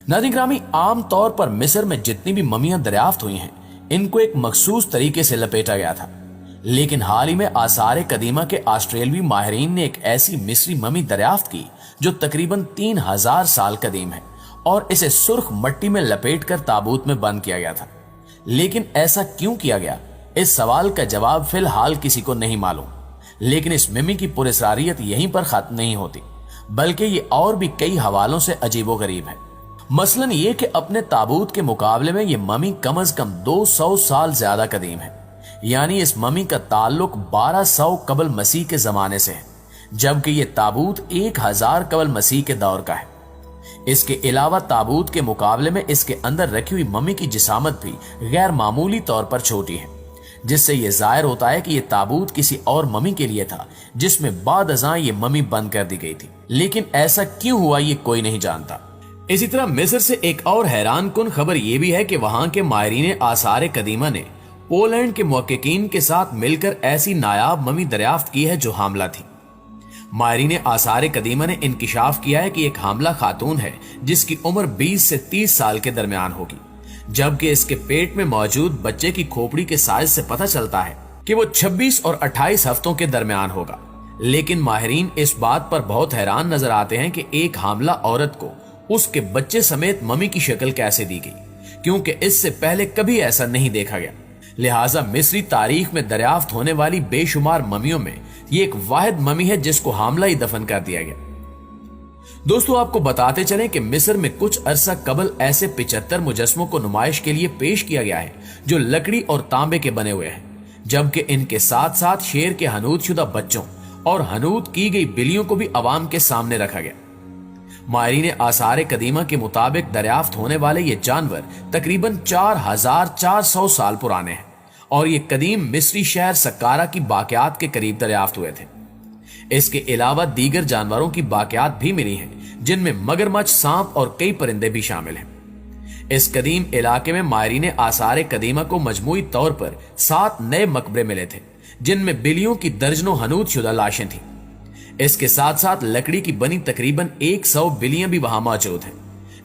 नाज़रीन ग्रामी, आम तौर पर मिस्र में जितनी भी ममियां दरियाफ्त हुई हैं, इनको एक मखसूस तरीके से लपेटा गया था। लेकिन हाल ही में आसार कदीमा के ऑस्ट्रेलवी माहिरीन ने एक ऐसी मिस्री ममी दरियाफ्त की जो तकरीबन 3000 साल कदीम है और इसे सुर्ख मट्टी में लपेट कर ताबूत में बंद किया गया था। लेकिन ऐसा क्यों किया गया, इस सवाल का जवाब फिलहाल किसी को नहीं मालूम। लेकिन इस ममी की पुरस्कारियत यहीं पर खत्म नहीं होती, बल्कि ये और भी कई हवालों से अजीबोगरीब है। मसलन ये कि अपने ताबूत के मुकाबले में ये ममी कम से कम 200 साल ज्यादा कदीम है। यानी इस ममी का ताल्लुक 1200 कबल मसीह के जमाने से है, जबकि ये ताबूत 1000 कबल मसीह के दौर का है। इसके अलावा ताबूत के मुकाबले में इसके अंदर रखी हुई ममी की जिसामत भी गैर मामूली तौर पर छोटी है, जिससे यह जाहिर होता है कि यह ताबूत किसी और ममी के लिए था जिसमें बाद अज़ां ये ममी बंद कर दी गई थी। लेकिन ऐसा क्यों हुआ ये कोई नहीं जानता। इसी तरह मिस्र से एक और हैरान कुन खबर यह भी है कि वहां के माहिरीन आसार कदीमा ने पोलैंड के मुहक्किकीन के साथ मिलकर ऐसी नायाब ममी दरियाफ्त की है जो हामला थी। माहिरीन आसार कदीमा ने इंकिशाफ किया है कि एक हामला खातून है जिसकी उम्र 20 से 30 साल के दरमियान होगी, जबकि इसके पेट में मौजूद बच्चे की खोपड़ी के साइज से पता चलता है कि वो 26 और 28 हफ्तों के दरमियान होगा। लेकिन माहिरीन इस बात पर बहुत हैरान नजर आते हैं कि एक हामला औरत को उसके बच्चे समेत ममी की शक्ल कैसे दी गई, क्योंकि इससे पहले कभी ऐसा नहीं देखा गया। लिहाजा मिस्री तारीख में दरियाफ्त होने वाली बेशुमार ममियों में ये एक वाहिद ममी है जिसको हामला ही दफन कर दिया गया। दोस्तों, आपको बताते चलें कि मिस्र में कुछ अरसा कबल ऐसे 75 मुजस्मों को नुमाइश के लिए पेश किया गया है जो लकड़ी और तांबे के बने हुए हैं, जबकि इनके साथ साथ शेर के हनूद शुदा बच्चों और हनूद की गई बिल्लियों को भी अवाम के सामने रखा गया। माहिरीन आसार कदीमा के मुताबिक दरियाफ्त होने वाले ये जानवर तकरीबन 4400 साल पुराने हैं और ये कदीम मिस्री शहर सक्कारा की बाकियात के करीब दरियाफ्त हुए थे। इसके अलावा दीगर जानवरों की बाकियात भी मिली हैं, जिनमें मगरमच्छ, सांप और कई परिंदे भी शामिल हैं। इस कदीम इलाके में माहिरीन आसार कदीमा को मजमूई तौर पर 7 नए मकबरे मिले थे, जिनमें बिल्लियों की दर्जनों हनूद शुदा लाशें थीं। इसके साथ साथ लकड़ी की बनी तकरीबन 100 बिल्लियां भी वहां मौजूद हैं,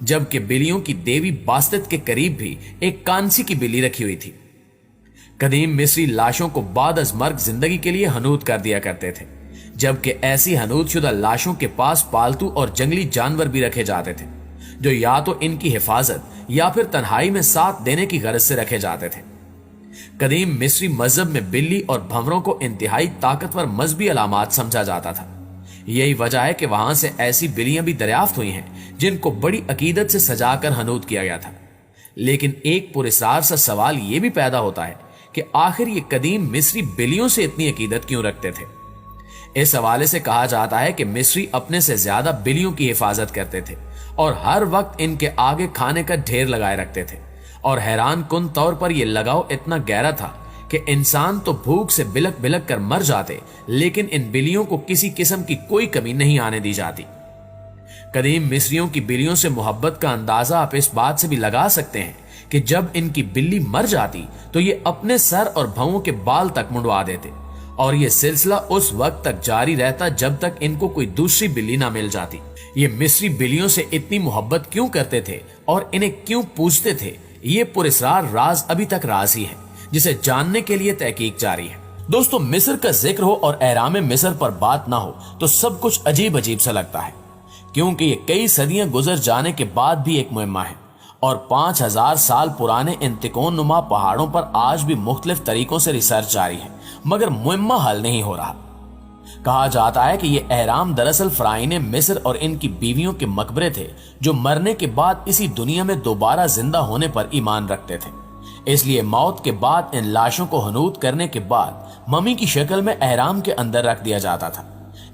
जबकि बिल्लियों की देवी बास्तित के करीब भी एक कांसी की बिल्ली रखी हुई थी। कदीम मिस्री लाशों को बाद अज मर्ग जिंदगी के लिए हनूद कर दिया करते थे, जबकि ऐसी हनूद शुदा लाशों के पास पालतू और जंगली जानवर भी रखे जाते थे, जो या तो इनकी हिफाजत या फिर तन्हाई में साथ देने की गरज से रखे जाते थे। कदीम मिस्री मजहब में बिल्ली और भंवरों को इंतहाई ताकतवर मजहबी अलामात समझा जाता था। यही वजह है कि वहां से ऐसी बिल्लियां भी दरियाफ्त हुई हैं जिनको बड़ी अकीदत से सजाकर हनूद किया गया था। लेकिन एक पुरस्कार सा सवाल यह भी पैदा होता है कि आखिर ये कदीम मिस्री बिल्लियों से इतनी अकीदत क्यों रखते थे। इस हवाले से कहा जाता है कि मिस्री अपने से ज्यादा बिल्लियों की हिफाजत करते थे और हर वक्त इनके आगे खाने का ढेर लगाए रखते थे, और हैरान कुन तौर पर यह लगाव इतना गहरा था कि इंसान तो भूख से बिलक बिलक कर मर जाते, लेकिन इन बिल्लियों को किसी किस्म की कोई कमी नहीं आने दी जाती। कदीम मिस्रियों की बिल्लियों से मोहब्बत का अंदाजा आप इस बात से भी लगा सकते हैं कि जब इनकी बिल्ली मर जाती तो ये अपने सर और भौं के बाल तक मुंडवा देते, और ये सिलसिला उस वक्त तक जारी रहता जब तक इनको कोई दूसरी बिल्ली ना मिल जाती। ये मिस्री बिल्लियों से इतनी मोहब्बत क्यों करते थे और इन्हें क्यों पूजते थे, ये पुरस्कार राज अभी तक राज ही है, जिसे जानने के लिए तहकीक जारी है। दोस्तों, मिस्र का जिक्र हो और एहराम मिस्र पर बात ना हो तो सब कुछ अजीब अजीब सा लगता है, क्योंकि ये कई सदियां गुजर जाने के बाद भी एक मुहिम्मा है और 5000 साल पुराने इन तिकोन नुमा पहाड़ों पर आज भी मुख्तलिफ तरीकों से रिसर्च जारी है, मगर मुहिम्मा हल नहीं हो रहा। कहा जाता है कि ये एहराम दरअसल फराईने मिस्र और इनकी बीवियों के मकबरे थे जो मरने के बाद इसी दुनिया में दोबारा जिंदा होने पर ईमान रखते थे। इसलिए मौत के बाद इन लाशों को हनूद करने के बाद ममी की शक्ल में एहराम के अंदर रख दिया जाता था,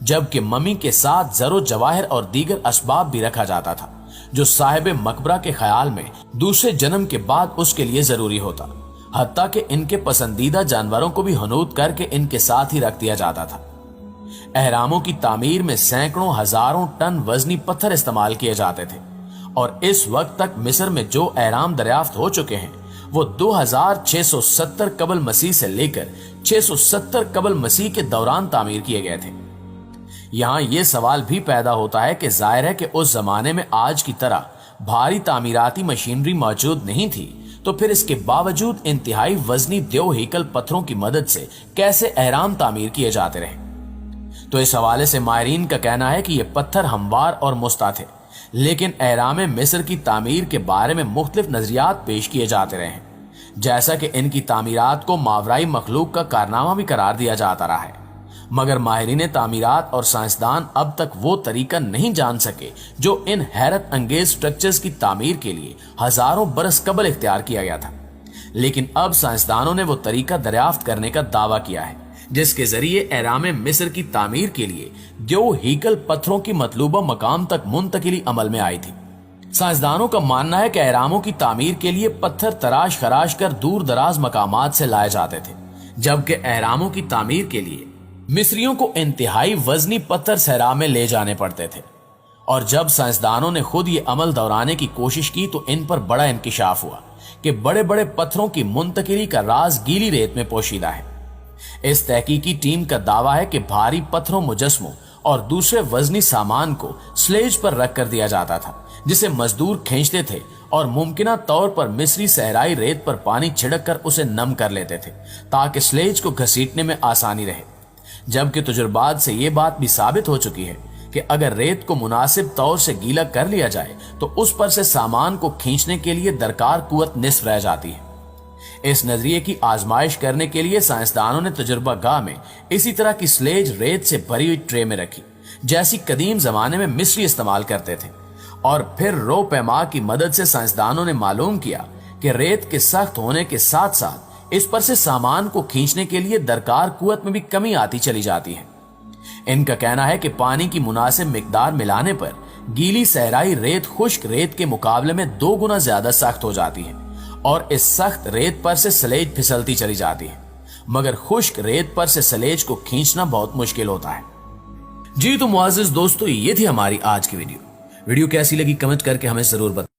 जबकि ममी के साथ जरो जवाहर और दीगर असबाब भी रखा जाता था जो साहिब मकबरा के ख्याल में दूसरे जन्म के बाद उसके लिए जरूरी होता। हत्ता कि इनके पसंदीदा जानवरों को भी हनूद करके इनके साथ ही रख दिया जाता था। एहरामों की तामीर में सैकड़ों हजारों टन वजनी पत्थर इस्तेमाल किए जाते थे, और इस वक्त तक मिस्र में जो एहराम दरियाफ्त हो चुके हैं वो 2670 कबल मसीह से लेकर 670 कबल मसीह के दौरान तामीर किए गए थे। यहाँ ये सवाल भी पैदा होता है कि जाहिर है कि उस जमाने में आज की तरह भारी तामीराती मशीनरी मौजूद नहीं थी, तो फिर इसके बावजूद इंतहाई वजनी देव हेकल पत्थरों की मदद से कैसे अहराम तामीर किए जाते रहे। तो इस हवाले से माहिरीन का कहना है कि ये पत्थर हमवार और मुस्ता थे, लेकिन अहराम मिस्र की तामीर के बारे में मुख्तलिफ नजरियात पेश किए जाते रहे हैं, जैसा कि इनकी तामीरात को मावराई मखलूक का कारनामा भी करार दिया जाता रहा है। मगर माहिरीन तामीरात और साइंसदान अब तक वो तरीका नहीं जान सके जो इन हैरत अंगेज स्ट्रक्चर्स की तामीर के लिए हजारों बरस कबल इख्तियार किया गया था। लेकिन अब साइंसदानों ने वो तरीका दरियाफ्त करने का दावा किया है जिसके जरिए अहराम मिस्र की तामीर के लिए देव हेकल पत्थरों की मतलूबा मकाम तक मुंतकिली अमल में आई थी। साइंसदानों का मानना है कि अहरामों की तामीर के लिए पत्थर तराश खराश कर दूर दराज मकामात से लाए जाते थे, जबकि अहरामों की तामीर के लिए मिस्रियों को इंतहाई वजनी पत्थर सहरा में ले जाने पड़ते थे। और जब साइंसदानों ने खुद ये अमल दोहराने की कोशिश की तो इन पर बड़ा इंकिशाफ हुआ कि बड़े बड़े पत्थरों की मुंतकिली का राज गीली रेत में पोशीदा है। इस तहकीकी टीम का दावा है कि भारी पत्थरों, मुजस्मों और दूसरे वजनी सामान को स्लेज पर रख कर दिया जाता था, जिसे मजदूर खींचते थे और मुमकिना तौर पर मिस्री सहराई रेत पर पानी छिड़क कर उसे नम कर लेते थे ताकि स्लेज को घसीटने में आसानी रहे। जबकि तजुर्बात से ये बात भी साबित हो चुकी है कि अगर रेत को मुनासिब तौर से गीला कर लिया जाए तो उस पर से सामान को खींचने के लिए दरकार कुव्वत निस्फ रह जाती है। इस नजरिए की आजमाइश करने के लिए साइंसदानों ने तजुर्बा गाह में इसी तरह की स्लेज रेत से भरी हुई ट्रे में रखी, जैसी कदीम जमाने में मिस्री इस्तेमाल करते थे। और फिर रो पैमा की मदद से साइंसदानों ने मालूम किया कि रेत के सख्त होने के साथ साथ इस पर से सामान को खींचने के लिए दरकार कुव्वत में भी कमी आती चली जाती है। इनका कहना है कि पानी की मुनासिब मिकदार मिलाने पर गीली सहराई रेत खुश्क रेत के मुकाबले में 2 गुना ज्यादा सख्त हो जाती है और इस सख्त रेत पर से सलेज फिसलती चली जाती है, मगर खुश्क रेत पर से सलेज को खींचना बहुत मुश्किल होता है। जी तो मुआज़िज़ दोस्तों, ये थी हमारी आज की वीडियो कैसी लगी कमेंट करके हमें जरूर बताएं।